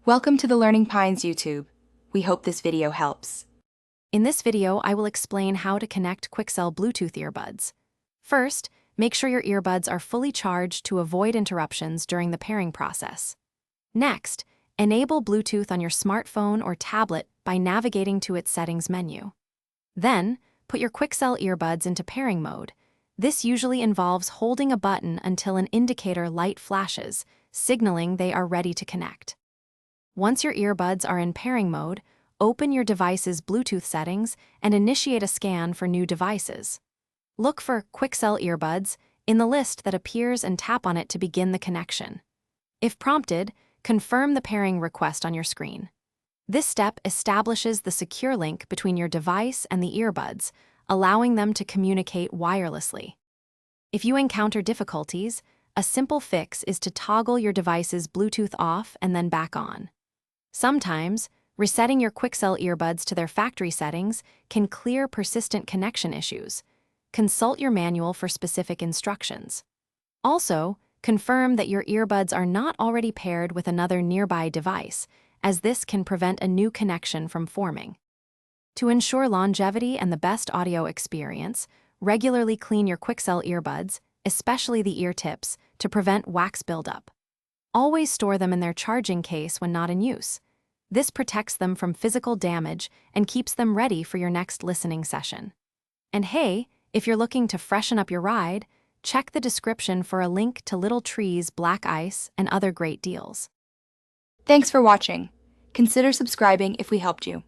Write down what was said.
Welcome to the Learning Pines YouTube. We hope this video helps. In this video, I will explain how to connect Quikcell Bluetooth earbuds. First, make sure your earbuds are fully charged to avoid interruptions during the pairing process. Next, enable Bluetooth on your smartphone or tablet by navigating to its settings menu. Then, put your Quikcell earbuds into pairing mode. This usually involves holding a button until an indicator light flashes, signaling they are ready to connect. Once your earbuds are in pairing mode, open your device's Bluetooth settings and initiate a scan for new devices. Look for Quikcell earbuds in the list that appears and tap on it to begin the connection. If prompted, confirm the pairing request on your screen. This step establishes the secure link between your device and the earbuds, allowing them to communicate wirelessly. If you encounter difficulties, a simple fix is to toggle your device's Bluetooth off and then back on. Sometimes, resetting your Quikcell earbuds to their factory settings can clear persistent connection issues. Consult your manual for specific instructions. Also, confirm that your earbuds are not already paired with another nearby device, as this can prevent a new connection from forming. To ensure longevity and the best audio experience, regularly clean your Quikcell earbuds, especially the ear tips, to prevent wax buildup. Always store them in their charging case when not in use. This protects them from physical damage and keeps them ready for your next listening session. And hey, if you're looking to freshen up your ride, check the description for a link to Little Tree's Black Ice and other great deals. Thanks for watching. Consider subscribing if we helped you.